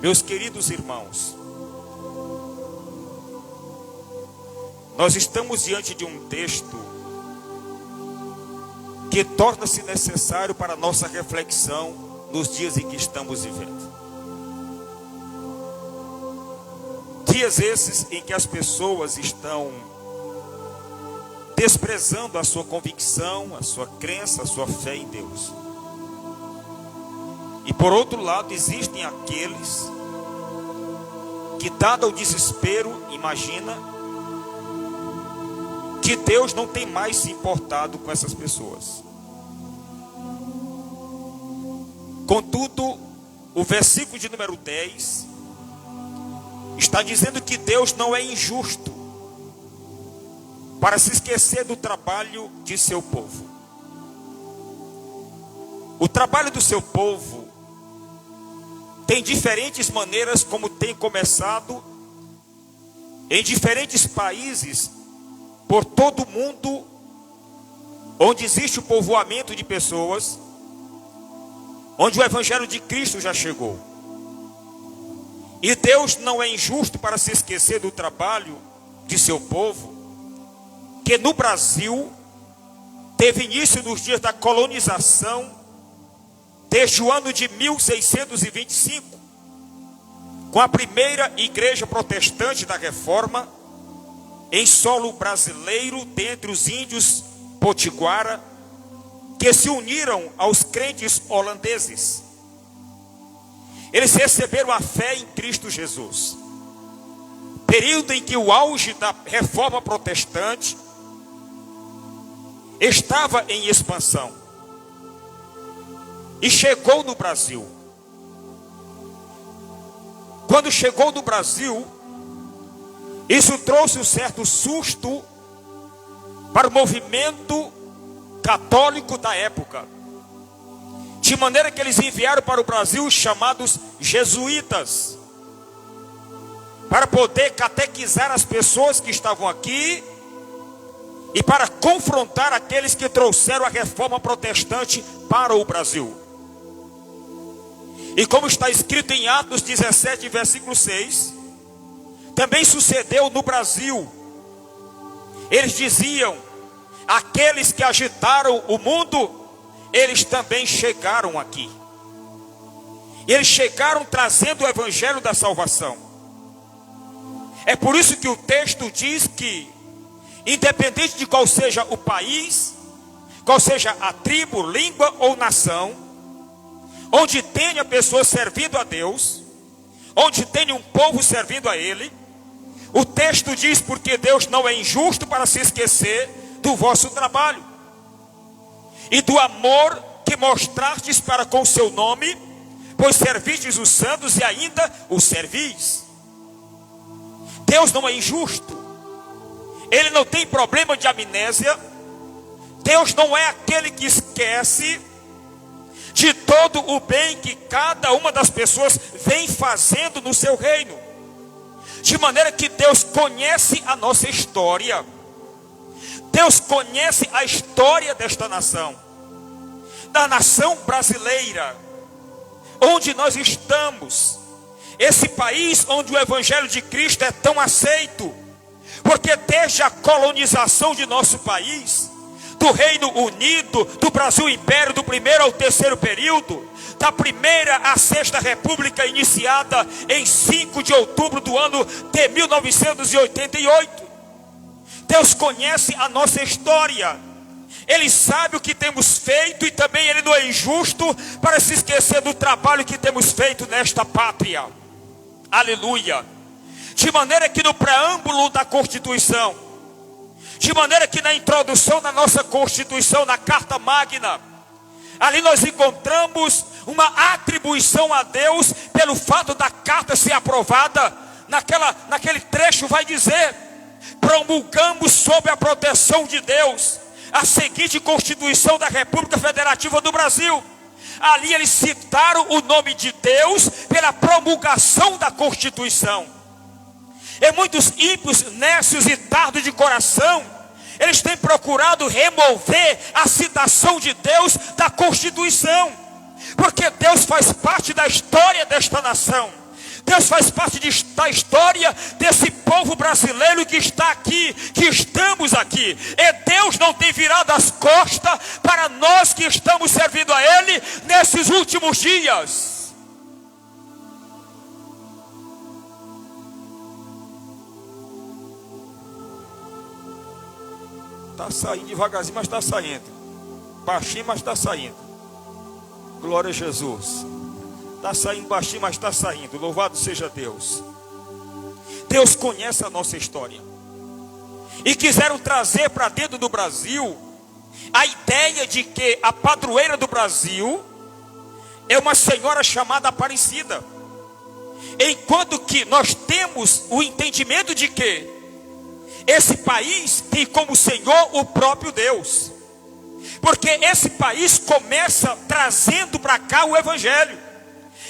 Meus queridos irmãos, nós estamos diante de um texto que torna-se necessário para a nossa reflexão nos dias em que estamos vivendo. Dias esses em que as pessoas estão desprezando a sua convicção, a sua crença, a sua fé em Deus. E por outro lado, existem aqueles que, dado o desespero, imagina que Deus não tem mais se importado com essas pessoas. Contudo, o versículo de número 10 está dizendo que Deus não é injusto para se esquecer do trabalho de seu povo. O trabalho do seu povo tem diferentes maneiras como tem começado em diferentes países por todo o mundo, onde existe o povoamento de pessoas, onde o Evangelho de Cristo já chegou. E Deus não é injusto para se esquecer do trabalho de seu povo, que no Brasil teve início nos dias da colonização, desde o ano de 1625, com a primeira igreja protestante da Reforma, em solo brasileiro, dentre os índios potiguara, que se uniram aos crentes holandeses. Eles receberam a fé em Cristo Jesus. Período em que o auge da Reforma protestante estava em expansão. E chegou no Brasil. Quando chegou no Brasil, isso trouxe um certo susto para o movimento católico da época. De maneira que eles enviaram para o Brasil os chamados jesuítas, para poder catequizar as pessoas que estavam aqui e para confrontar aqueles que trouxeram a reforma protestante para o Brasil. E como está escrito em Atos 17, versículo 6, também sucedeu no Brasil. Eles diziam: aqueles que agitaram o mundo, eles também chegaram aqui. E eles chegaram trazendo o evangelho da salvação. É por isso que o texto diz que, independente de qual seja o país, qual seja a tribo, língua ou nação, onde tenha pessoas servindo a Deus, onde tenha um povo servindo a Ele, o texto diz: porque Deus não é injusto para se esquecer do vosso trabalho e do amor que mostrastes para com o seu nome, pois servistes os santos e ainda os servis. Deus não é injusto. Ele não tem problema de amnésia. Deus não é aquele que esquece de todo o bem que cada uma das pessoas vem fazendo no seu reino. De maneira que Deus conhece a nossa história. Deus conhece a história desta nação, da nação brasileira, onde nós estamos. Esse país onde o Evangelho de Cristo é tão aceito, porque desde a colonização de nosso país, do Reino Unido, do Brasil Império, do primeiro ao terceiro período, da primeira à sexta república, iniciada em 5 de outubro do ano de 1988. Deus conhece a nossa história. Ele sabe o que temos feito e também Ele não é injusto para se esquecer do trabalho que temos feito nesta pátria. Aleluia. De maneira que no preâmbulo da Constituição, de maneira que na introdução da nossa Constituição, na Carta Magna, ali nós encontramos uma atribuição a Deus pelo fato da carta ser aprovada. Naquele trecho vai dizer: promulgamos sob a proteção de Deus a seguinte Constituição da República Federativa do Brasil. Ali eles citaram o nome de Deus pela promulgação da Constituição. E muitos ímpios, nécios e tardos de coração, eles têm procurado remover a citação de Deus da Constituição, porque Deus faz parte da história desta nação. Deus faz parte da história desse povo brasileiro que está aqui, que estamos aqui. E Deus não tem virado as costas para nós que estamos servindo a Ele nesses últimos dias. Está saindo devagarzinho, mas está saindo. Baixinho, mas está saindo. Glória a Jesus. Está saindo baixinho, mas está saindo. Louvado seja Deus. Deus conhece a nossa história. E quiseram trazer para dentro do Brasil a ideia de que a padroeira do Brasil é uma senhora chamada Aparecida. Enquanto que nós temos o entendimento de que esse país tem como Senhor o próprio Deus. Porque esse país começa trazendo para cá o Evangelho.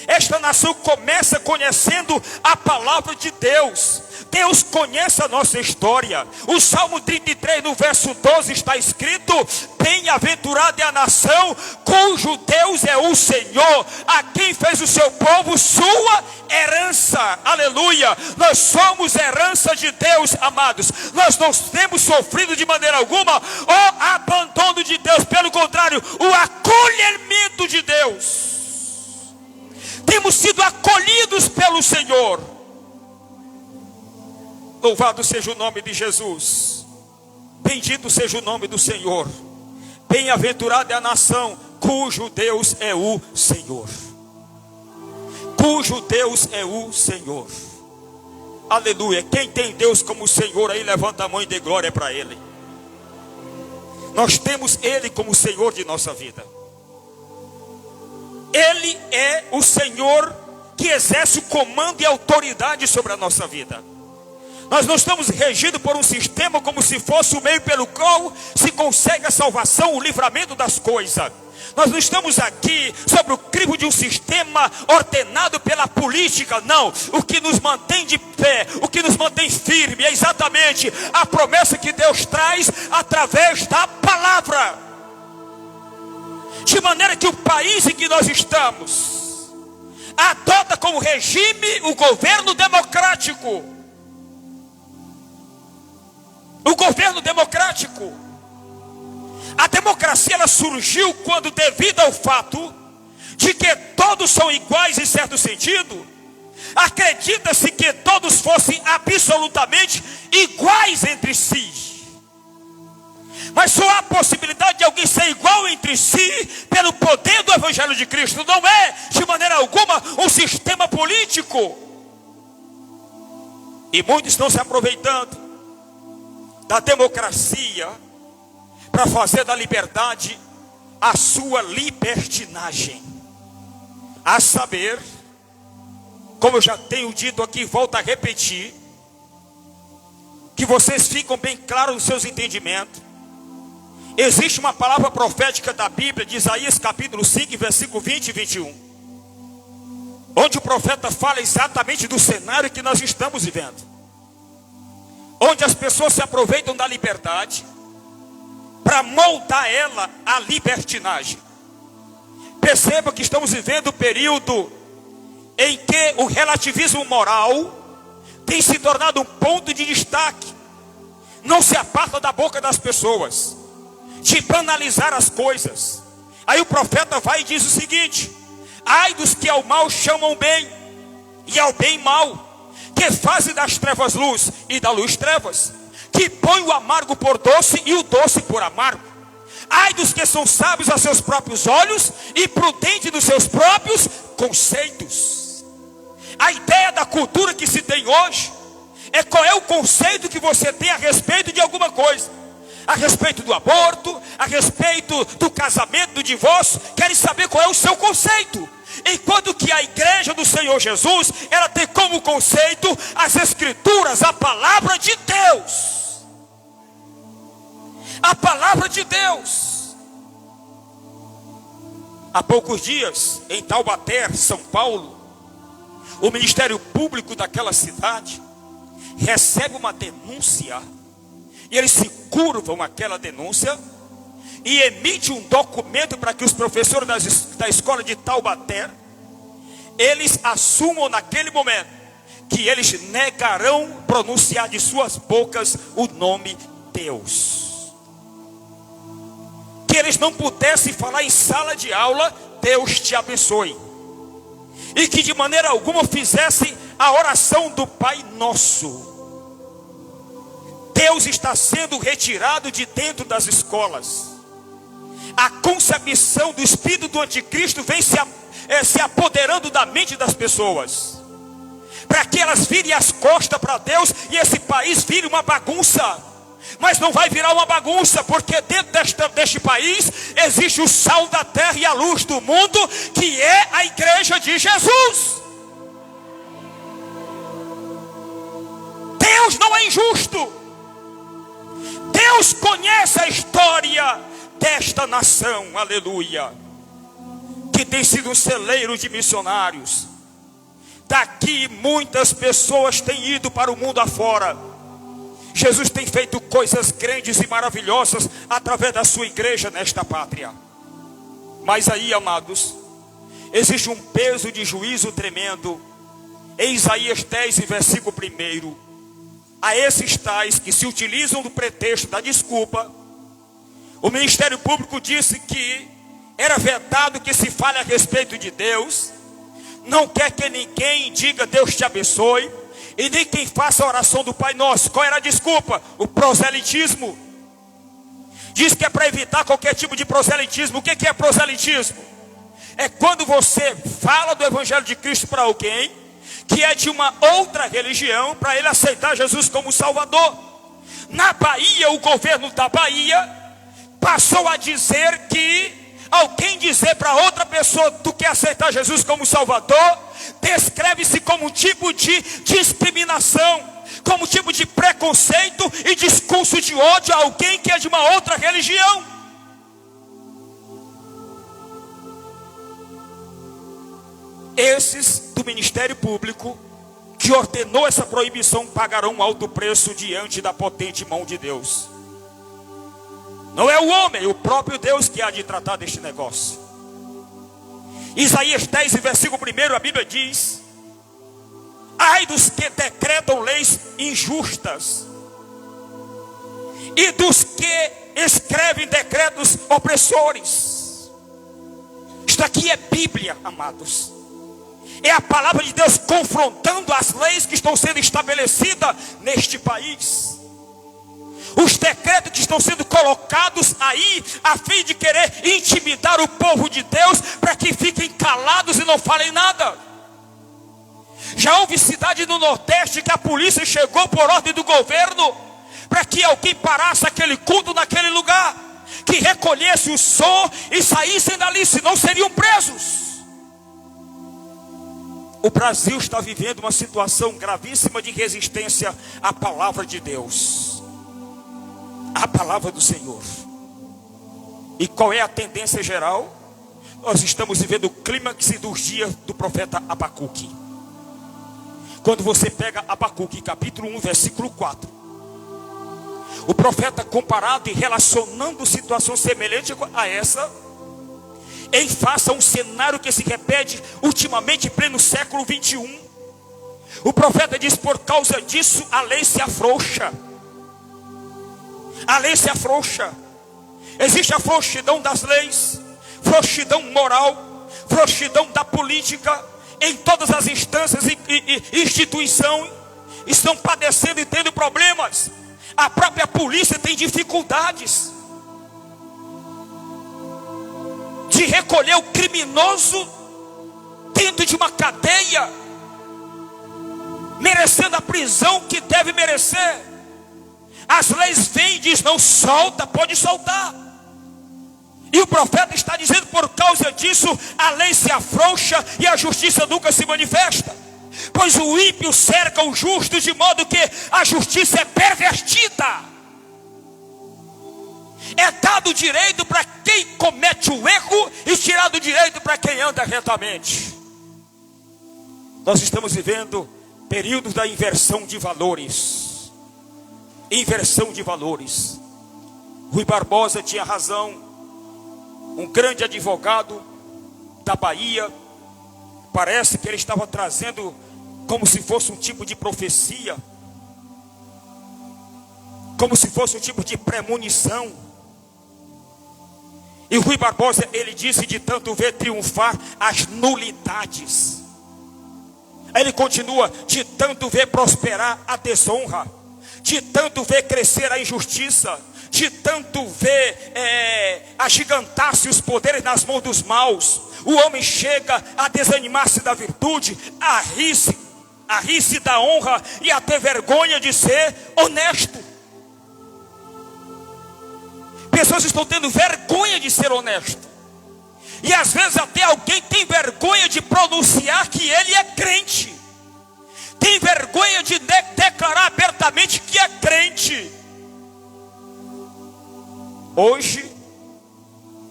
Esta nação começa conhecendo a palavra de Deus. Deus conhece a nossa história. O Salmo 33 no verso 12 está escrito: bem-aventurada é a nação cujo Deus é o Senhor, a quem fez o seu povo sua herança. Aleluia. Nós somos herança de Deus, amados. Nós não temos sofrido de maneira alguma o abandono de Deus. Pelo contrário, o acolhimento de Deus. Temos sido acolhidos pelo Senhor. Louvado seja o nome de Jesus. Bendito seja o nome do Senhor. Bem-aventurada é a nação cujo Deus é o Senhor. Cujo Deus é o Senhor. Aleluia. Quem tem Deus como Senhor aí, levanta a mão e dê glória para Ele. Nós temos Ele como Senhor de nossa vida. Ele é o Senhor que exerce o comando e autoridade sobre a nossa vida. Nós não estamos regidos por um sistema como se fosse o meio pelo qual se consegue a salvação, o livramento das coisas. Nós não estamos aqui sobre o crivo de um sistema ordenado pela política, não. O que nos mantém de pé, o que nos mantém firme é exatamente a promessa que Deus traz através da palavra. De maneira que o país em que nós estamos adota como regime o governo democrático. O governo democrático. A democracia ela surgiu quando, devido ao fato de que todos são iguais em certo sentido, acredita-se que todos fossem absolutamente iguais entre si. Mas só há a possibilidade de alguém ser igual entre si pelo poder do Evangelho de Cristo. Não é de maneira alguma um sistema político. E muitos estão se aproveitando da democracia para fazer da liberdade a sua libertinagem. A saber, como eu já tenho dito aqui, volto a repetir, que vocês ficam bem claros nos seus entendimentos. Existe uma palavra profética da Bíblia, de Isaías capítulo 5, versículo 20 e 21. Onde o profeta fala exatamente do cenário que nós estamos vivendo. Onde as pessoas se aproveitam da liberdade para moldar ela à libertinagem. Perceba que estamos vivendo um período em que o relativismo moral tem se tornado um ponto de destaque. Não se aparta da boca das pessoas de banalizar as coisas. Aí o profeta vai e diz o seguinte: ai dos que ao mal chamam bem, e ao bem mal, que fazem das trevas luz e da luz trevas, que põe o amargo por doce e o doce por amargo. Ai dos que são sábios a seus próprios olhos e prudentes nos seus próprios conceitos. A ideia da cultura que se tem hoje é qual é o conceito que você tem a respeito de alguma coisa. A respeito do aborto, a respeito do casamento, do divórcio, querem saber qual é o seu conceito. Enquanto que a igreja do Senhor Jesus, ela tem como conceito as Escrituras, a palavra de Deus. A palavra de Deus. Há poucos dias, em Taubaté, São Paulo, o Ministério Público daquela cidade recebe uma denúncia. E eles se curvam àquela denúncia e emite um documento para que os professores da escola de Taubaté eles assumam naquele momento que eles negarão pronunciar de suas bocas o nome Deus. Que eles não pudessem falar em sala de aula, Deus te abençoe. E que de maneira alguma fizessem a oração do Pai Nosso. Deus está sendo retirado de dentro das escolas. A concepção do espírito do anticristo vem se apoderando da mente das pessoas, para que elas virem as costas para Deus e esse país vire uma bagunça. Mas não vai virar uma bagunça, porque dentro deste país existe o sal da terra e a luz do mundo, que é a igreja de Jesus. Deus não é injusto. Deus conhece a história desta nação, aleluia, que tem sido um celeiro de missionários. Daqui muitas pessoas têm ido para o mundo afora. Jesus tem feito coisas grandes e maravilhosas através da sua igreja nesta pátria. Mas aí, amados, existe um peso de juízo tremendo. Em Isaías 10, versículo 1. A esses tais que se utilizam do pretexto da desculpa, o Ministério Público disse que era vedado que se fale a respeito de Deus. Não quer que ninguém diga Deus te abençoe, e nem quem faça a oração do Pai Nosso. Qual era a desculpa? O proselitismo. Diz que é para evitar qualquer tipo de proselitismo. O que é proselitismo? É quando você fala do Evangelho de Cristo para alguém que é de uma outra religião, para ele aceitar Jesus como Salvador. Na Bahia, o governo da Bahia passou a dizer que alguém dizer para outra pessoa tu quer aceitar Jesus como Salvador, descreve-se como um tipo de discriminação, como um tipo de preconceito e discurso de ódio a alguém que é de uma outra religião. Esses do Ministério Público que ordenou essa proibição pagarão um alto preço diante da potente mão de Deus. Não é o homem, é o próprio Deus que há de tratar deste negócio. Isaías 10, versículo 1, a Bíblia diz: ai dos que decretam leis injustas e dos que escrevem decretos opressores. Isto aqui é Bíblia, amados. É a palavra de Deus confrontando as leis que estão sendo estabelecidas neste país. Os decretos que estão sendo colocados aí a fim de querer intimidar o povo de Deus para que fiquem calados e não falem nada. Já houve cidade no Nordeste que a polícia chegou por ordem do governo para que alguém parasse aquele culto naquele lugar, que recolhesse o som e saíssem dali, senão seriam presos. O Brasil está vivendo uma situação gravíssima de resistência à palavra de Deus, à palavra do Senhor. E qual é a tendência geral? Nós estamos vivendo o clímax dos dias do profeta Abacuque. Quando você pega Abacuque, capítulo 1, versículo 4, o profeta comparado e relacionando situação semelhante a essa, em face a um cenário que se repete ultimamente em pleno século 21. O profeta diz: por causa disso a lei se afrouxa. A lei se afrouxa. Existe a frouxidão das leis, frouxidão moral, frouxidão da política. Em todas as instâncias e instituições estão padecendo e tendo problemas. A própria polícia tem dificuldades de recolher o criminoso dentro de uma cadeia, merecendo a prisão que deve merecer. As leis vêm e diz: não solta, pode soltar. E o profeta está dizendo: por causa disso a lei se afrouxa e a justiça nunca se manifesta. Pois o ímpio cerca o justo, de modo que a justiça é pervertida. É dado direito para quem comete o erro e tirado o direito para quem anda retamente. Nós estamos vivendo períodos da inversão de valores. Inversão de valores. Rui Barbosa tinha razão. Um grande advogado da Bahia Parece que ele estava trazendo como se fosse um tipo de profecia, como se fosse um tipo de premonição. E Rui Barbosa, ele disse de tanto ver triunfar as nulidades. Ele continua, de tanto ver prosperar a desonra, de tanto ver crescer a injustiça, de tanto ver agigantar-se os poderes nas mãos dos maus, o homem chega a desanimar-se da virtude, a rir-se da honra e a ter vergonha de ser honesto. Pessoas estão tendo vergonha de ser honesto. E às vezes até alguém tem vergonha de pronunciar que ele é crente. Tem vergonha de declarar abertamente que é crente. Hoje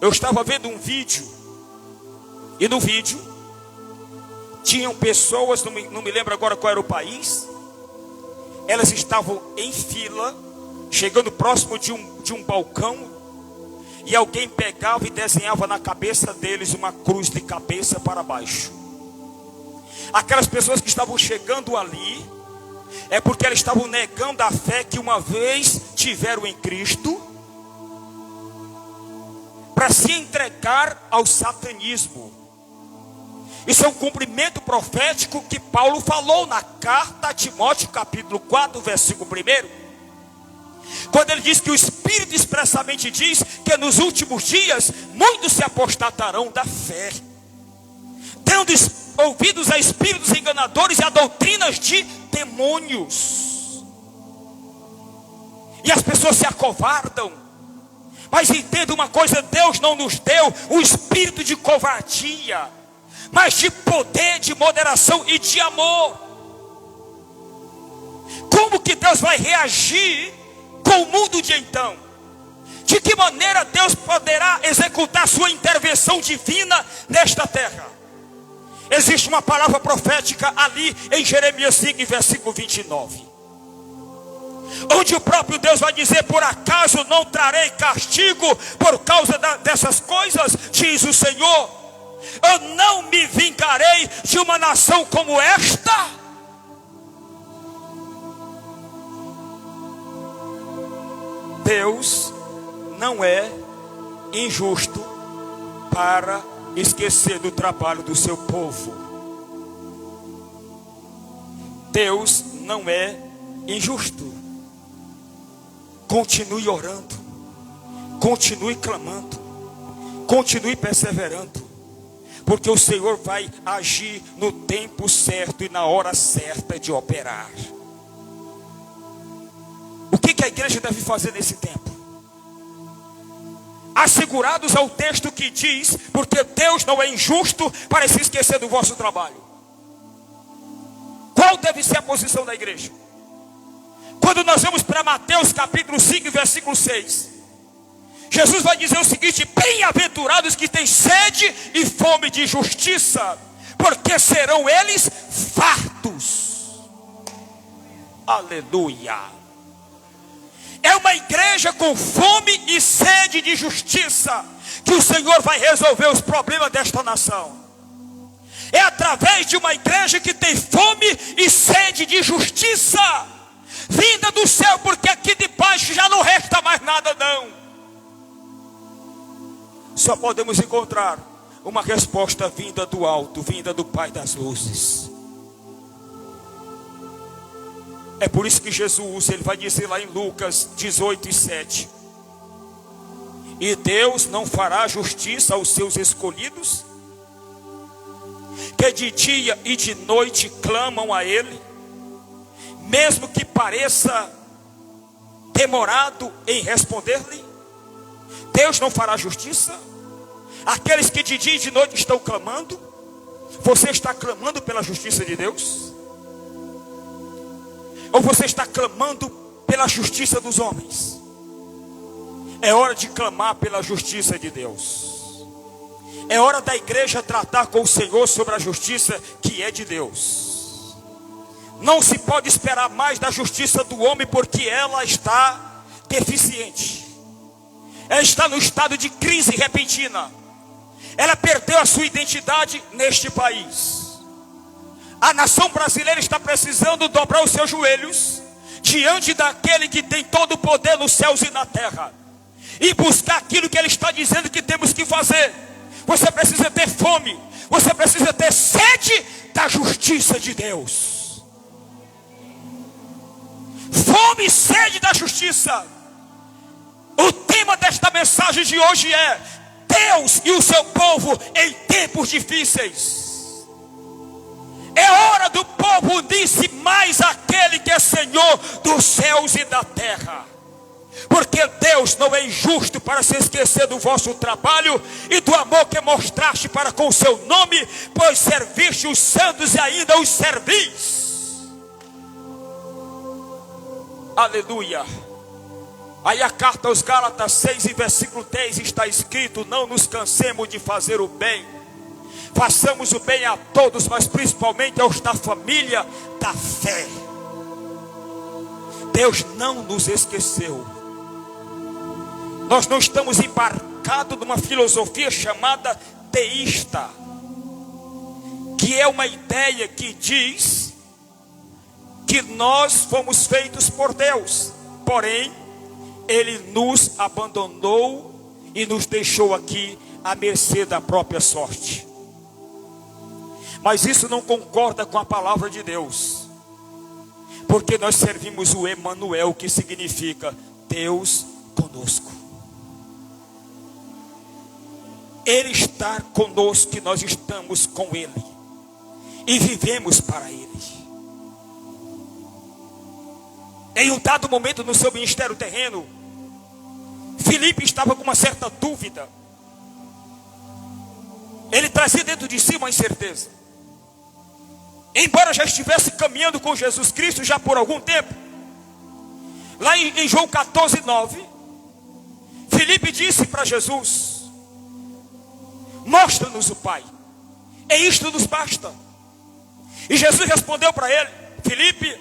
eu estava vendo um vídeo. E no vídeo tinham pessoas, não me lembro agora qual era o país. Elas estavam em fila, chegando próximo de um balcão. E alguém pegava e desenhava na cabeça deles uma cruz de cabeça para baixo. Aquelas pessoas que estavam chegando ali, é porque elas estavam negando a fé que uma vez tiveram em Cristo, para se entregar ao satanismo. Isso é um cumprimento profético que Paulo falou na carta a Timóteo, capítulo 4, versículo 1. Quando ele diz que o Espírito expressamente diz que nos últimos dias muitos se apostatarão da fé, dando ouvidos a espíritos enganadores e a doutrinas de demônios. E as pessoas se acovardam. Mas entenda uma coisa, Deus não nos deu o espírito de covardia, mas de poder, de moderação e de amor. Como que Deus vai reagir com o mundo de então? De que maneira Deus poderá executar sua intervenção divina nesta terra? Existe uma palavra profética ali em Jeremias 5, versículo 29. Onde o próprio Deus vai dizer: por acaso não trarei castigo por causa dessas coisas, diz o Senhor. Eu não me vingarei de uma nação como esta. Deus não é injusto para esquecer do trabalho do seu povo. Deus não é injusto. Continue orando, continue clamando, continue perseverando, porque o Senhor vai agir no tempo certo e na hora certa de operar. O que a igreja deve fazer nesse tempo? Assegurados ao texto que diz: porque Deus não é injusto para se esquecer do vosso trabalho. Qual deve ser a posição da igreja? Quando nós vamos para Mateus capítulo 5, versículo 6, Jesus vai dizer o seguinte: bem-aventurados que têm sede e fome de justiça, porque serão eles fartos. Aleluia. É uma igreja com fome e sede de justiça que o Senhor vai resolver os problemas desta nação. É através de uma igreja que tem fome e sede de justiça, vinda do céu, porque aqui de baixo já não resta mais nada não. Só podemos encontrar uma resposta vinda do alto, vinda do Pai das luzes. É por isso que Jesus, ele vai dizer lá em Lucas 18 e 7: e Deus não fará justiça aos seus escolhidos, que de dia e de noite clamam a Ele, mesmo que pareça demorado em responder-lhe? Deus não fará justiça àqueles que de dia e de noite estão clamando? Você está clamando pela justiça de Deus? Ou você está clamando pela justiça dos homens? É hora de clamar pela justiça de Deus. É hora da igreja tratar com o Senhor sobre a justiça que é de Deus. Não se pode esperar mais da justiça do homem, porque ela está deficiente. Ela está no estado de crise repentina. Ela perdeu a sua identidade neste país. A nação brasileira está precisando dobrar os seus joelhos diante daquele que tem todo o poder nos céus e na terra, e buscar aquilo que ele está dizendo que temos que fazer. Você precisa ter fome, você precisa ter sede da justiça de Deus. Fome e sede da justiça. O tema desta mensagem de hoje é Deus e o seu povo em tempos difíceis. É hora do povo unir-se mais àquele que é Senhor dos céus e da terra. Porque Deus não é injusto para se esquecer do vosso trabalho e do amor que mostraste para com o seu nome, pois serviste os santos e ainda os servis. Aleluia. Aí a carta aos Gálatas 6 e versículo 10 está escrito: não nos cansemos de fazer o bem, façamos o bem a todos, mas principalmente aos da família da fé. Deus não nos esqueceu. Nós não estamos embarcados numa filosofia chamada teísta, que é uma ideia que diz que nós fomos feitos por Deus, porém Ele nos abandonou e nos deixou aqui à mercê da própria sorte. Mas isso não concorda com a palavra de Deus, porque nós servimos o Emanuel, que significa Deus conosco. Ele está conosco e nós estamos com Ele e vivemos para Ele. Em um dado momento no seu ministério terreno, Filipe estava com uma certa dúvida. Ele trazia dentro de si uma incerteza. Embora já estivesse caminhando com Jesus Cristo já por algum tempo, lá em João 14, 9, Filipe disse para Jesus: mostra-nos o Pai, e isto nos basta. E Jesus respondeu para ele: Filipe,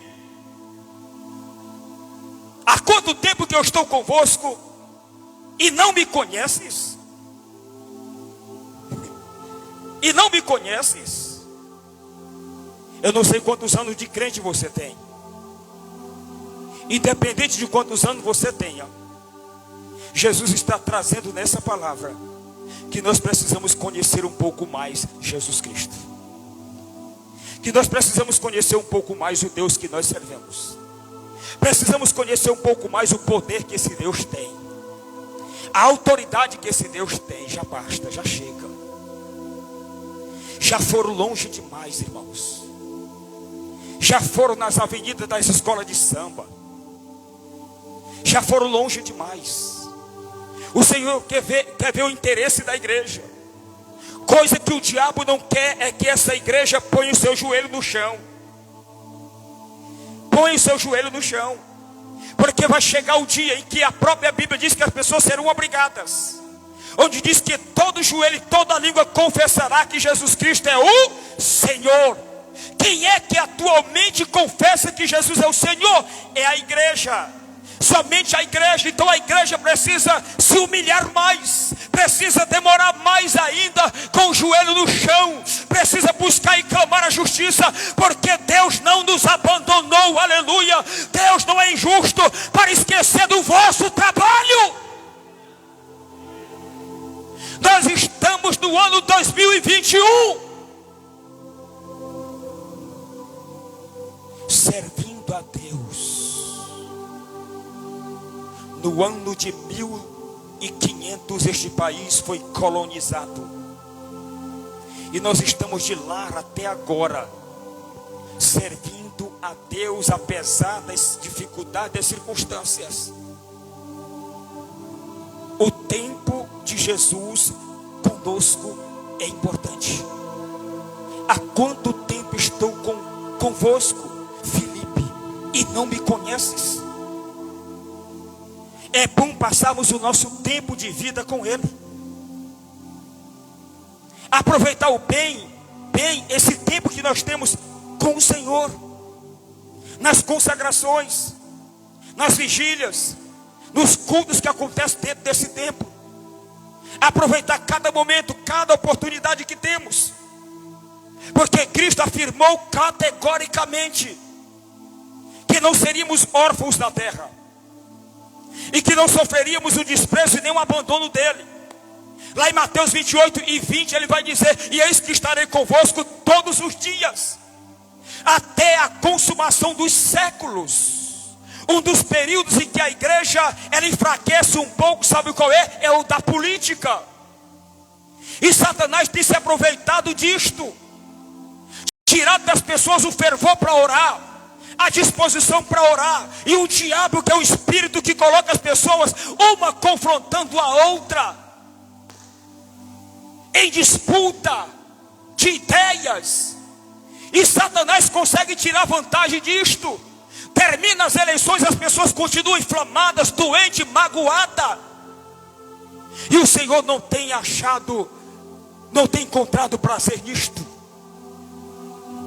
há quanto tempo que eu estou convosco e não me conheces? E não me conheces? Eu não sei quantos anos de crente você tem. Independente de quantos anos você tenha, Jesus está trazendo nessa palavra que nós precisamos conhecer um pouco mais Jesus Cristo, que nós precisamos conhecer um pouco mais o Deus que nós servimos. Precisamos conhecer um pouco mais o poder que esse Deus tem, a autoridade que esse Deus tem. Já basta, já chega. Já foram longe demais, irmãos. Já foram nas avenidas das escolas de samba. Já foram longe demais. O Senhor quer ver o interesse da igreja. Coisa que o diabo não quer é que essa igreja ponha o seu joelho no chão. Põe o seu joelho no chão. Porque vai chegar o dia em que a própria Bíblia diz que as pessoas serão obrigadas. Onde diz que todo joelho e toda língua confessará que Jesus Cristo é o Senhor. Quem é que atualmente confessa que Jesus é o Senhor? É a igreja. Somente a igreja. Então a igreja precisa se humilhar mais, precisa demorar mais ainda com o joelho no chão, precisa buscar e clamar a justiça, porque Deus não nos abandonou. Aleluia. Deus não é injusto para esquecer do vosso trabalho. Nós estamos no ano 2021 servindo a Deus. No ano de 1500 este país foi colonizado. E nós estamos de lá até agora servindo a Deus, apesar das dificuldades, das circunstâncias. O tempo de Jesus conosco é importante. Há quanto tempo estou convosco, Filipe, e não me conheces? É bom passarmos o nosso tempo de vida com Ele. Aproveitar o bem, esse tempo que nós temos com o Senhor. Nas consagrações, nas vigílias, nos cultos que acontecem dentro desse tempo. Aproveitar cada momento, cada oportunidade que temos. Porque Cristo afirmou categoricamente que não seríamos órfãos na terra, e que não sofreríamos o desprezo e nem o abandono dele. Lá em Mateus 28:20 ele vai dizer: e eis que estarei convosco todos os dias, até a consumação dos séculos. Um dos períodos em que a igreja ela enfraquece um pouco, sabe qual é? É o da política. E Satanás tem se aproveitado disto, tirado das pessoas o fervor para orar, a disposição para orar. E o diabo, que é o espírito que coloca as pessoas uma confrontando a outra, em disputa de ideias. E Satanás consegue tirar vantagem disto. Termina as eleições, as pessoas continuam inflamadas, doentes, magoadas. E o Senhor não tem encontrado prazer nisto.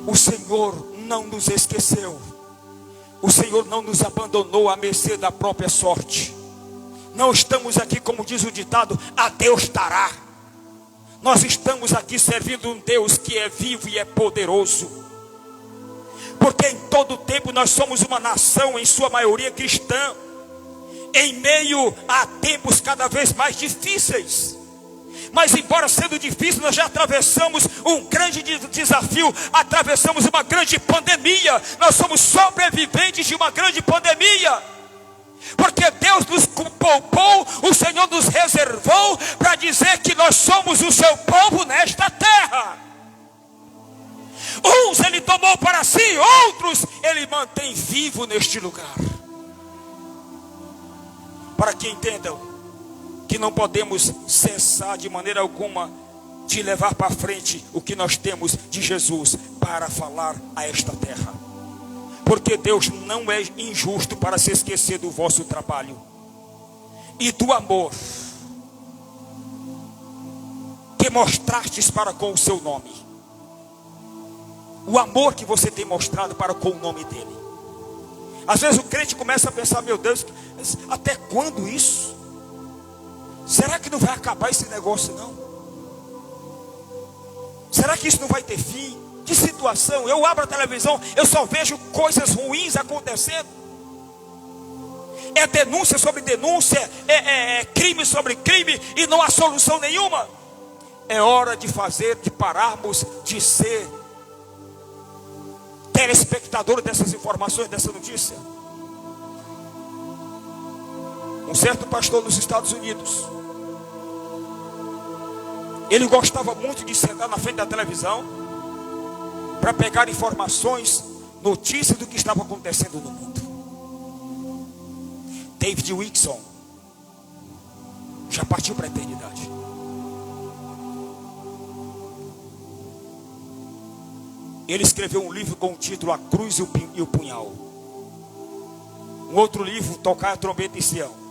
O Senhor não nos esqueceu. O Senhor não nos abandonou à mercê da própria sorte. Não estamos aqui, como diz o ditado, a Deus dará. Nós estamos aqui servindo um Deus que é vivo e é poderoso. Porque em todo tempo nós somos uma nação, em sua maioria cristã, em meio a tempos cada vez mais difíceis. Mas embora sendo difícil, nós já atravessamos um grande desafio, atravessamos uma grande pandemia. Nós somos sobreviventes de uma grande pandemia, porque Deus nos poupou, o Senhor nos reservou para dizer que nós somos o seu povo nesta terra. Uns ele tomou para si, outros ele mantém vivo neste lugar. Para que entendam que não podemos cessar de maneira alguma de levar para frente o que nós temos de Jesus para falar a esta terra. Porque Deus não é injusto para se esquecer do vosso trabalho e do amor que mostrastes para com o seu nome. O amor que você tem mostrado para com o nome dele. Às vezes o crente começa a pensar: meu Deus, até quando isso? Será que não vai acabar esse negócio não? Será que isso não vai ter fim? Que situação? Eu abro a televisão, eu só vejo coisas ruins acontecendo. É denúncia sobre denúncia, é crime sobre crime, e não há solução nenhuma. É hora de pararmos de ser telespectador dessas informações, dessa notícia. Um certo pastor nos Estados Unidos, ele gostava muito de sentar na frente da televisão para pegar informações, notícias do que estava acontecendo no mundo. David Wilkerson já partiu para a eternidade. Ele escreveu um livro com o título A Cruz e o Punhal. Um outro livro, Tocar a Trombeta em Sião.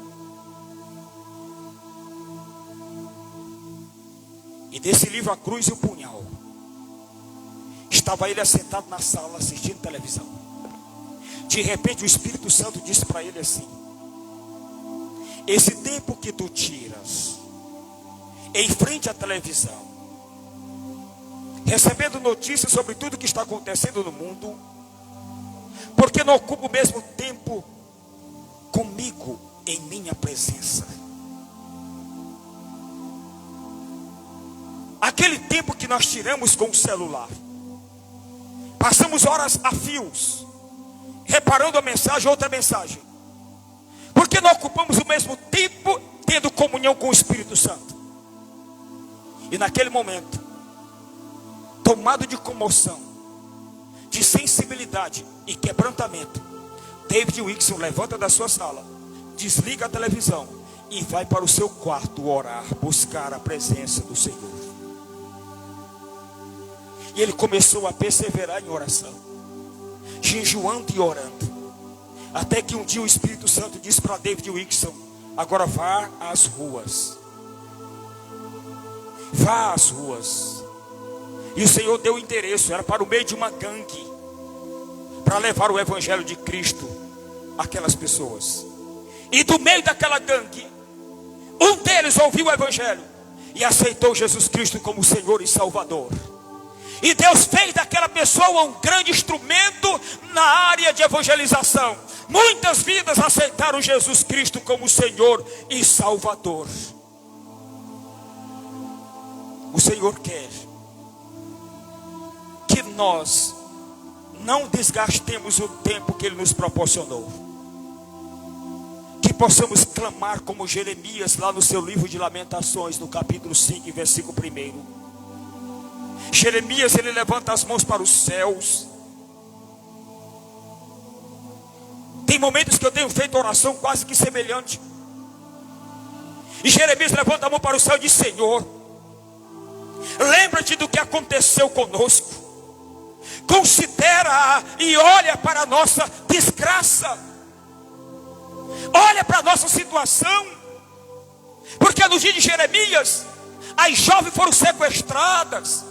E desse livro, A Cruz e o Punhal, estava ele assentado na sala assistindo televisão. De repente o Espírito Santo disse para ele assim: esse tempo que tu tiras em frente à televisão, recebendo notícias sobre tudo que está acontecendo no mundo, porque não ocupa o mesmo tempo comigo em minha presença? Aquele tempo que nós tiramos com o celular, passamos horas a fios, reparando a mensagem, outra mensagem, porque não ocupamos o mesmo tempo tendo comunhão com o Espírito Santo? E naquele momento, tomado de comoção, de sensibilidade e quebrantamento, David Wilkerson levanta da sua sala, desliga a televisão e vai para o seu quarto orar, buscar a presença do Senhor. E ele começou a perseverar em oração, jejuando e orando, até que um dia o Espírito Santo disse para David Wilkerson: agora vá às ruas. Vá às ruas. E o Senhor deu o endereço, era para o meio de uma gangue, para levar o Evangelho de Cristo àquelas pessoas. E do meio daquela gangue, um deles ouviu o Evangelho e aceitou Jesus Cristo como Senhor e Salvador. E Deus fez daquela pessoa um grande instrumento na área de evangelização. Muitas vidas aceitaram Jesus Cristo como Senhor e Salvador. O Senhor quer que nós não desgastemos o tempo que Ele nos proporcionou. Que possamos clamar como Jeremias lá no seu livro de Lamentações, no capítulo 5, versículo 1. Jeremias, ele levanta as mãos para os céus. Tem momentos que eu tenho feito oração quase que semelhante. E Jeremias levanta a mão para o céu e diz: Senhor, lembra-te do que aconteceu conosco. Considera e olha para a nossa desgraça. Olha para a nossa situação. Porque no dia de Jeremias, as jovens foram sequestradas,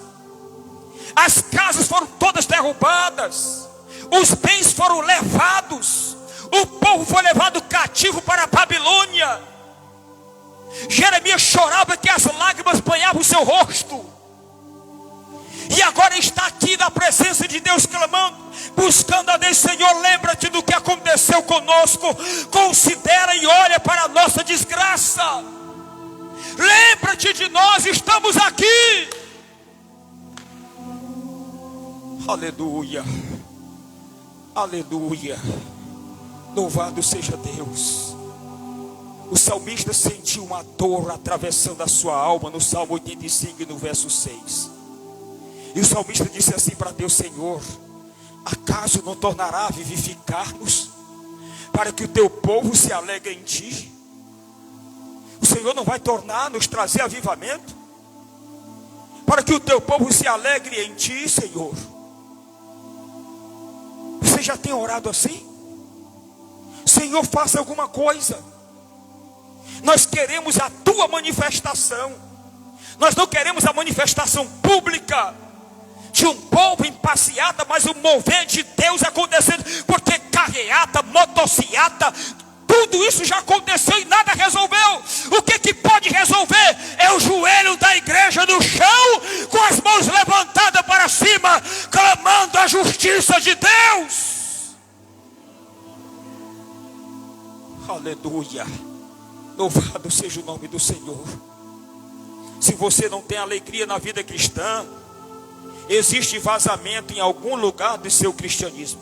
as casas foram todas derrubadas, os bens foram levados, o povo foi levado cativo para a Babilônia. Jeremias chorava que as lágrimas banhavam o seu rosto. E agora está aqui na presença de Deus, clamando, buscando a Deus. Senhor, lembra-te do que aconteceu conosco. Considera e olha para a nossa desgraça. Lembra-te de nós, estamos aqui. Aleluia, aleluia, louvado seja Deus. O salmista sentiu uma dor atravessando a sua alma no Salmo 85, no verso 6. E o salmista disse assim para Deus: Senhor, acaso não tornará a vivificar-nos, para que o teu povo se alegre em ti? O Senhor não vai tornar nos trazer avivamento, para que o teu povo se alegre em ti, Senhor? Você já tem orado assim? Senhor, faça alguma coisa. Nós queremos a tua manifestação. Nós não queremos a manifestação pública de um povo em passeata, mas o mover de Deus acontecendo. Porque carreata, motociata, tudo isso já aconteceu e nada resolveu. O que pode resolver é o joelho da igreja no chão, com as mãos levantadas para cima, clamando a justiça de Deus. Aleluia, louvado seja o nome do Senhor. Se você não tem alegria na vida cristã, existe vazamento em algum lugar do seu cristianismo.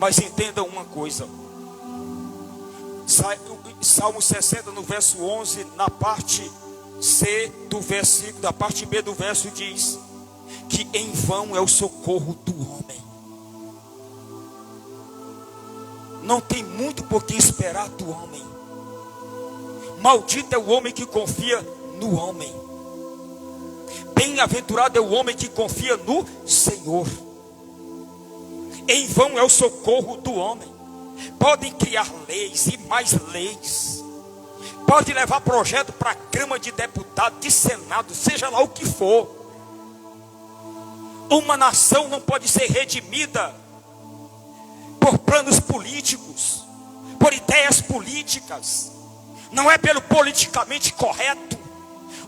Mas entenda uma coisa, Salmo 60 no verso 11, na parte C do versículo, da parte B do verso, diz que em vão é o socorro do homem. Não tem muito por que esperar do homem. Maldito é o homem que confia no homem. Bem-aventurado é o homem que confia no Senhor. Em vão é o socorro do homem. Podem criar leis e mais leis. Pode levar projeto para a Câmara de Deputados, de Senado, seja lá o que for. Uma nação não pode ser redimida por planos políticos, por ideias políticas. Não é pelo politicamente correto.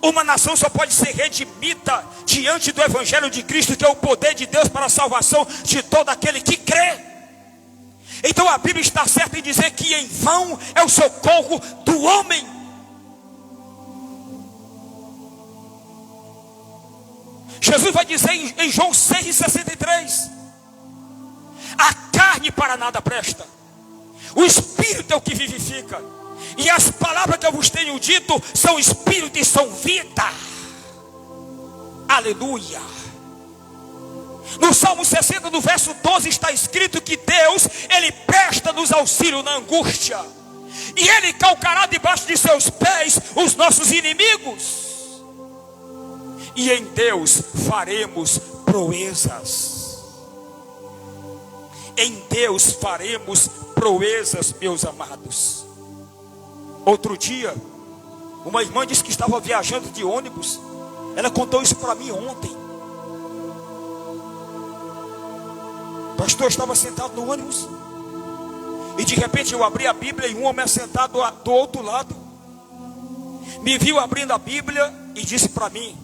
Uma nação só pode ser redimida diante do Evangelho de Cristo, que é o poder de Deus para a salvação de todo aquele que crê. Então a Bíblia está certa em dizer que em vão é o socorro do homem. Jesus vai dizer em João 6,63: a carne para nada presta, o Espírito é o que vivifica. E as palavras que eu vos tenho dito são Espírito e são vida. Aleluia. No Salmo 60, no verso 12, está escrito que Deus, Ele presta-nos auxílio na angústia, e Ele calcará debaixo de seus pés os nossos inimigos. E em Deus faremos proezas. Em Deus faremos proezas, meus amados. Outro dia, uma irmã disse que estava viajando de ônibus. Ela contou isso para mim ontem. O pastor estava sentado no ônibus, e de repente eu abri a Bíblia, e um homem sentado do outro lado me viu abrindo a Bíblia e disse para mim: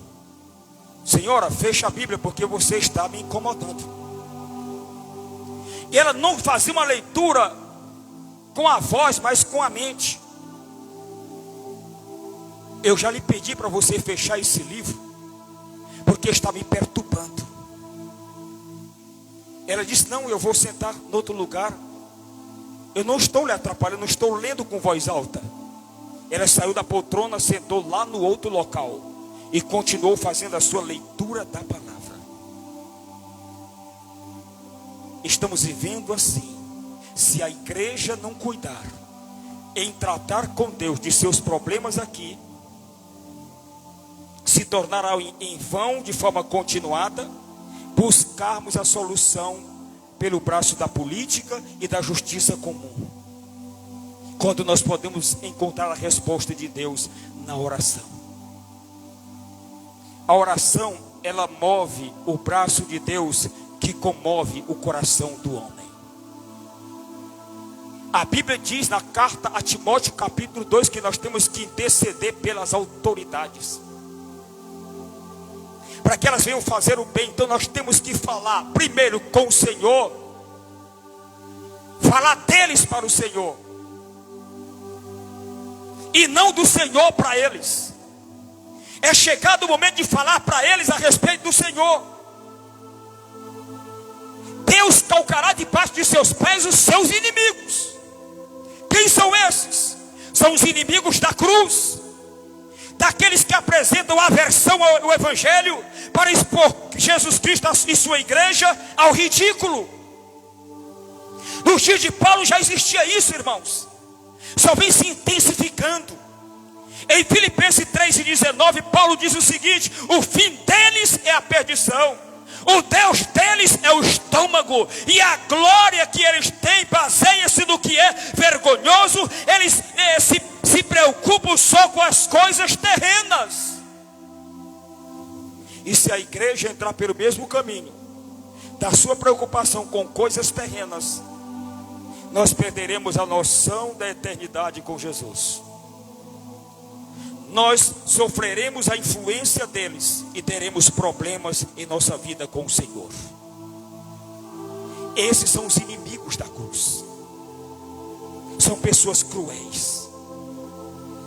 Senhora, fecha a Bíblia porque você está me incomodando. E ela não fazia uma leitura com a voz, mas com a mente. Eu já lhe pedi para você fechar esse livro, porque está me perturbando. Ela disse, não, eu vou sentar em outro lugar. Eu não estou lhe atrapalhando, não estou lendo com voz alta. Ela saiu da poltrona, sentou lá no outro local e continuou fazendo a sua leitura da palavra. Estamos vivendo assim. Se a igreja não cuidar em tratar com Deus de seus problemas aqui, se tornará em vão de forma continuada buscarmos a solução pelo braço da política e da justiça comum, quando nós podemos encontrar a resposta de Deus na oração. A oração, ela move o braço de Deus que comove o coração do homem. A Bíblia diz na carta a Timóteo capítulo 2 que nós temos que interceder pelas autoridades, para que elas venham fazer o bem. Então nós temos que falar primeiro com o Senhor, falar deles para o Senhor, e não do Senhor para eles. É chegado o momento de falar para eles a respeito do Senhor. Deus calcará debaixo de seus pés os seus inimigos. Quem são esses? São os inimigos da cruz, daqueles que apresentam aversão ao Evangelho para expor Jesus Cristo e sua igreja ao ridículo. Nos dias de Paulo já existia isso, irmãos, só vem se intensificando. Em Filipenses 3:19, Paulo diz o seguinte: o fim deles é a perdição, o Deus deles é o estômago, e a glória que eles têm baseia-se no que é vergonhoso. Eles se preocupam só com as coisas terrenas. E se a igreja entrar pelo mesmo caminho da sua preocupação com coisas terrenas, nós perderemos a noção da eternidade com Jesus. Nós sofreremos a influência deles e teremos problemas em nossa vida com o Senhor. Esses são os inimigos da cruz. São pessoas cruéis.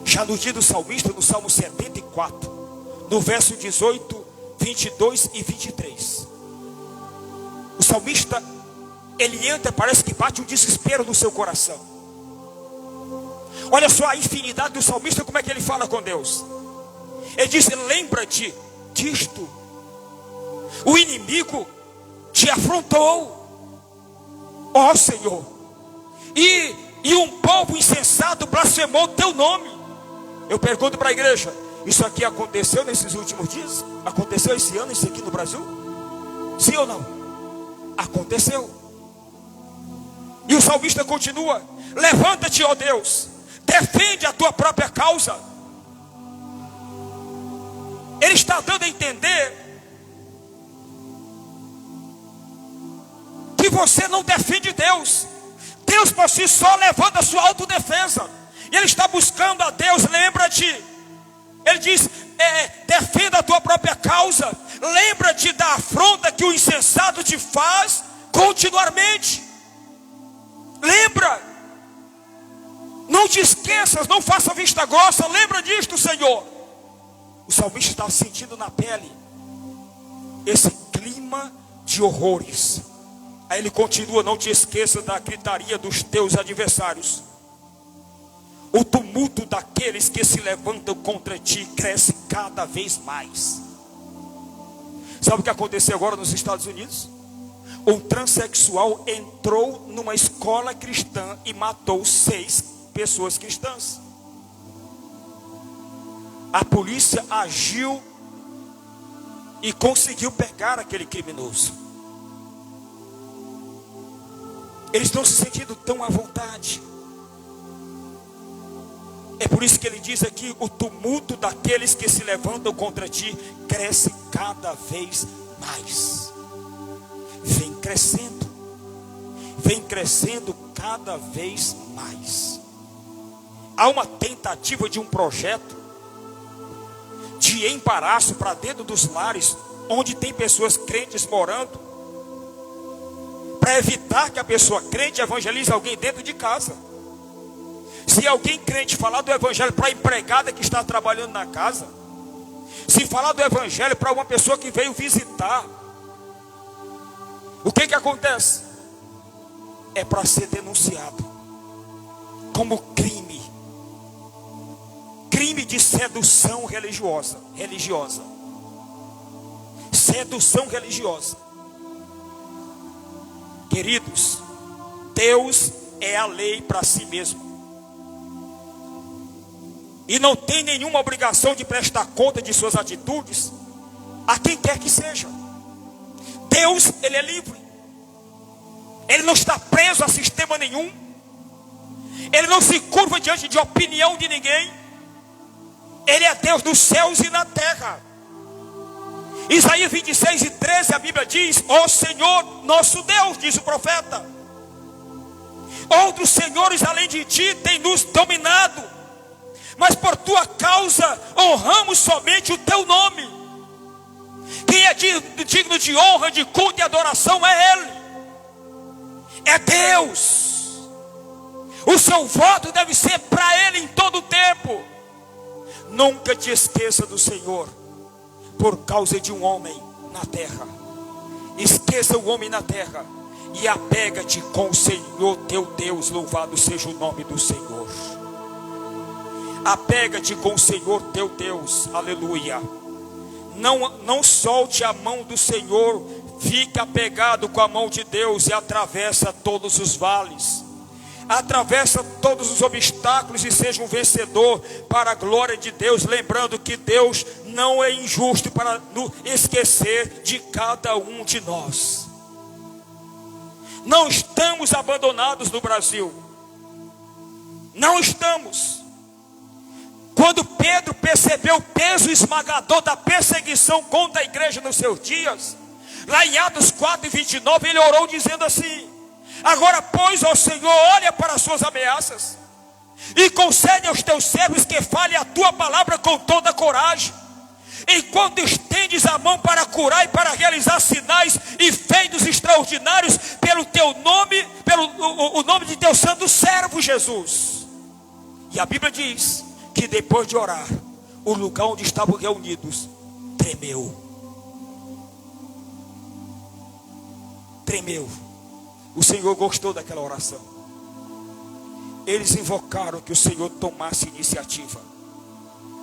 Já no dia do salmista, no Salmo 74, no verso 18, 22 e 23, o salmista, ele entra, parece que bate um desespero no seu coração. Olha só a infinidade do salmista, como é que ele fala com Deus. Ele diz: lembra-te disto, o inimigo te afrontou, ó Senhor, e um povo insensato blasfemou teu nome. Eu pergunto para a igreja: isso aqui aconteceu nesses últimos dias? Aconteceu esse ano isso aqui no Brasil? Sim ou não? Aconteceu. E o salmista continua: levanta-te, ó Deus, defende a tua própria causa. Ele está dando a entender que você não defende Deus. Deus por si só levanta a sua autodefesa. E ele está buscando a Deus. Lembra-te. Ele diz: defenda a tua própria causa. Lembra-te da afronta que o insensato te faz continuamente. Lembra. Não te esqueças, não faça vista grossa. Lembra disto, Senhor. O salmista está sentindo na pele esse clima de horrores. Aí ele continua: não te esqueças da gritaria dos teus adversários. O tumulto daqueles que se levantam contra ti cresce cada vez mais. Sabe o que aconteceu agora nos Estados Unidos? Um transexual entrou numa escola cristã e matou 6 pessoas cristãs. A polícia agiu e conseguiu pegar aquele criminoso. Eles estão se sentindo tão à vontade. É por isso que ele diz aqui: o tumulto daqueles que se levantam contra ti cresce cada vez mais. Vem crescendo cada vez mais. Há uma tentativa de um projeto de embaraço para dentro dos lares onde tem pessoas crentes morando, para evitar que a pessoa crente evangelize alguém dentro de casa. Se alguém crente falar do evangelho para a empregada que está trabalhando na casa, se falar do evangelho para uma pessoa que veio visitar, o que acontece? É para ser denunciado como crime de sedução religiosa. Sedução religiosa. Queridos, Deus é a lei para si mesmo. E não tem nenhuma obrigação de prestar conta de suas atitudes a quem quer que seja. Deus, Ele é livre. Ele não está preso a sistema nenhum. Ele não se curva diante de opinião de ninguém. Ele é Deus dos céus e na terra. Isaías 26:13, a Bíblia diz: ó Senhor nosso Deus, diz o profeta, outros senhores além de ti têm nos dominado, mas por tua causa honramos somente o teu nome. Quem é digno de honra, de culto e adoração é Ele, é Deus. O seu voto deve ser para Ele em todo o tempo. Nunca te esqueça do Senhor por causa de um homem na terra. Esqueça o homem na terra e apega-te com o Senhor teu Deus. Louvado seja o nome do Senhor. Apega-te com o Senhor teu Deus. Aleluia. Não solte a mão do Senhor. Fique apegado com a mão de Deus e atravessa todos os vales. Atravessa todos os obstáculos e seja um vencedor para a glória de Deus. Lembrando que Deus não é injusto para nos esquecer de cada um de nós. Não estamos abandonados no Brasil. Não estamos. Quando Pedro percebeu o peso esmagador da perseguição contra a igreja nos seus dias, lá em Atos 4:29, ele orou dizendo assim: agora, pois, ó Senhor, olha para as suas ameaças e concede aos teus servos que fale a tua palavra com toda a coragem, enquanto estendes a mão para curar e para realizar sinais e feitos extraordinários pelo teu nome, o nome de teu santo servo Jesus. E a Bíblia diz que depois de orar, o lugar onde estavam reunidos tremeu. O Senhor gostou daquela oração. Eles invocaram que o Senhor tomasse iniciativa,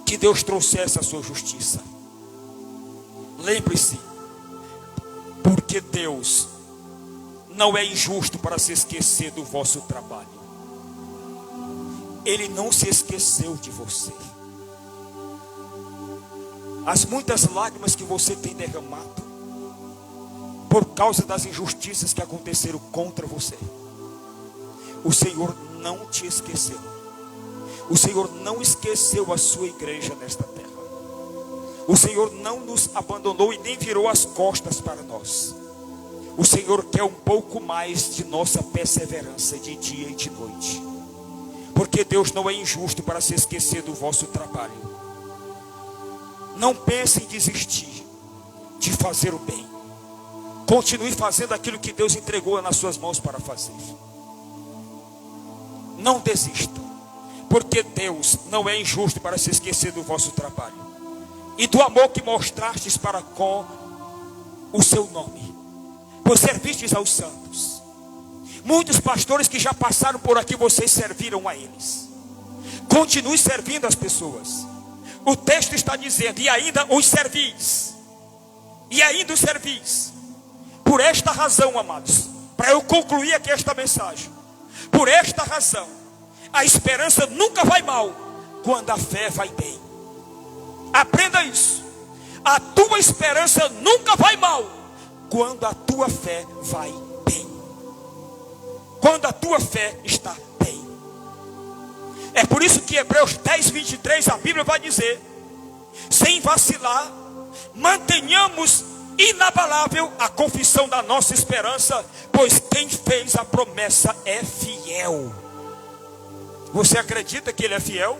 que Deus trouxesse a sua justiça. Lembre-se, porque Deus não é injusto para se esquecer do vosso trabalho. Ele não se esqueceu de você. As muitas lágrimas que você tem derramado por causa das injustiças que aconteceram contra você, o Senhor não te esqueceu. O Senhor não esqueceu a sua igreja nesta terra. O Senhor não nos abandonou e nem virou as costas para nós. O Senhor quer um pouco mais de nossa perseverança de dia e de noite, porque Deus não é injusto para se esquecer do vosso trabalho. Não pense em desistir de fazer o bem. Continue fazendo aquilo que Deus entregou nas suas mãos para fazer. Não desista, porque Deus não é injusto para se esquecer do vosso trabalho e do amor que mostrastes para com o seu nome, pois servistes aos santos. Muitos pastores que já passaram por aqui, vocês serviram a eles. Continue servindo as pessoas. O texto está dizendo: e ainda os servis. E ainda os servis. Por esta razão, amados, para eu concluir aqui esta mensagem, por esta razão, a esperança nunca vai mal quando a fé vai bem. Aprenda isso. A tua esperança nunca vai mal quando a tua fé vai bem. Quando a tua fé está bem. É por isso que Hebreus 10:23, a Bíblia vai dizer: sem vacilar, mantenhamos inabalável a confissão da nossa esperança, pois quem fez a promessa é fiel. Você acredita que Ele é fiel?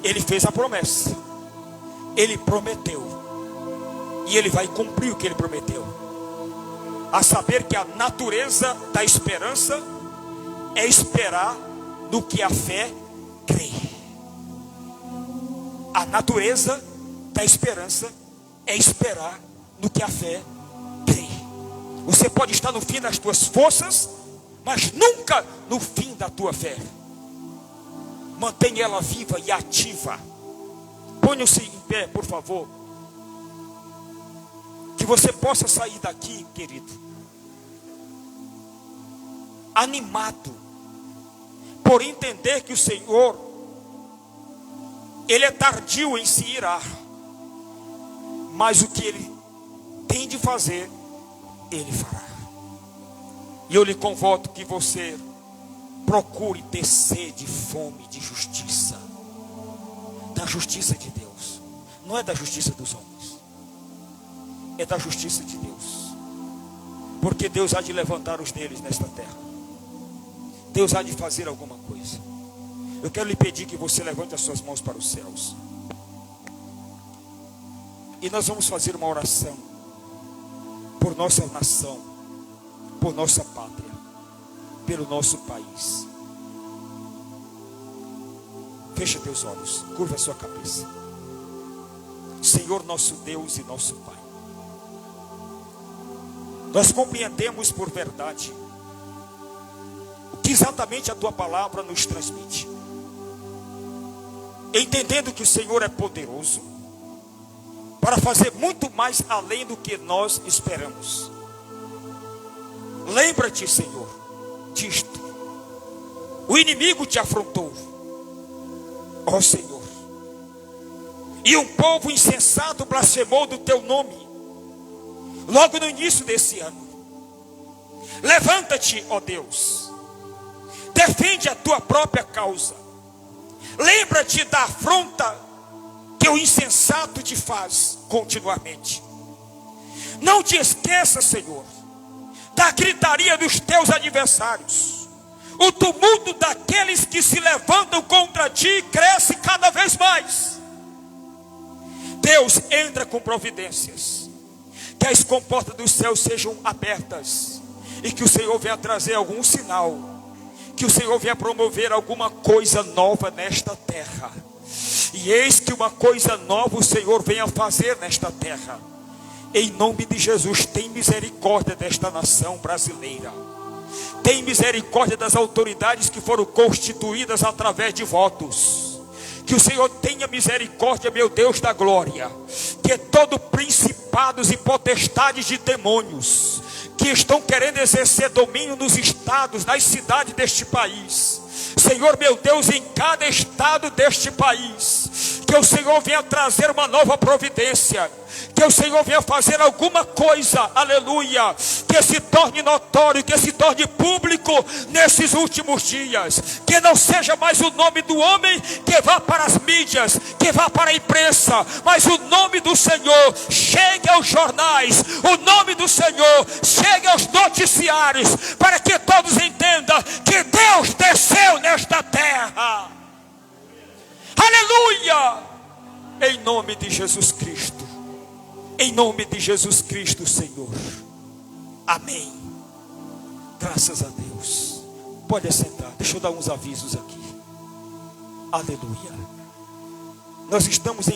Ele fez a promessa. Ele prometeu. E Ele vai cumprir o que Ele prometeu. A saber que a natureza da esperança é esperar no que a fé crê. A natureza da esperança é esperar no que a fé crê. Você pode estar no fim das tuas forças, mas nunca no fim da tua fé. Mantenha ela viva e ativa. Ponham-se em pé, por favor. Que você possa sair daqui, querido, animado, por entender que o Senhor, Ele é tardio em se irar, mas o que Ele tem de fazer, Ele fará. E eu lhe convoco que você procure ter sede e fome de justiça, da justiça de Deus, não é da justiça dos homens, é da justiça de Deus, porque Deus há de levantar os deles nesta terra, Deus há de fazer alguma coisa. Eu quero lhe pedir que você levante as suas mãos para os céus, e nós vamos fazer uma oração por nossa nação, por nossa pátria, pelo nosso país. Feche teus olhos, curva a sua cabeça. Senhor nosso Deus e nosso Pai, nós compreendemos por verdade o que exatamente a Tua palavra nos transmite, entendendo que o Senhor é poderoso para fazer muito mais além do que nós esperamos. Lembra-te, Senhor, disto. O inimigo te afrontou, ó Senhor, e um povo insensato blasfemou do Teu nome, logo no início desse ano. Levanta-te, ó Deus, defende a Tua própria causa. Lembra-te da afronta que o insensato te faz continuamente. Não te esqueça, Senhor, da gritaria dos Teus adversários. O tumulto daqueles que se levantam contra Ti cresce cada vez mais. Deus, entra com providências, que as comportas dos céus sejam abertas, e que o Senhor venha trazer algum sinal, que o Senhor venha promover alguma coisa nova nesta terra. E eis que uma coisa nova o Senhor venha fazer nesta terra. Em nome de Jesus, tem misericórdia desta nação brasileira. Tem misericórdia das autoridades que foram constituídas através de votos. Que o Senhor tenha misericórdia, meu Deus da glória. Que todo principados e potestades de demônios que estão querendo exercer domínio nos estados, nas cidades deste país, Senhor meu Deus, em cada estado deste país, que o Senhor venha trazer uma nova providência, que o Senhor venha fazer alguma coisa, aleluia, que se torne notório, que se torne público nesses últimos dias, que não seja mais o nome do homem que vá para as mídias, que vá para a imprensa, mas o nome do Senhor chegue aos jornais, o nome do Senhor chegue aos noticiários, para que todos entendam que Deus desceu nesta terra, aleluia, em nome de Jesus Cristo. Em nome de Jesus Cristo, Senhor. Amém. Graças a Deus. Pode assentar. Deixa eu dar uns avisos aqui. Aleluia. Nós estamos em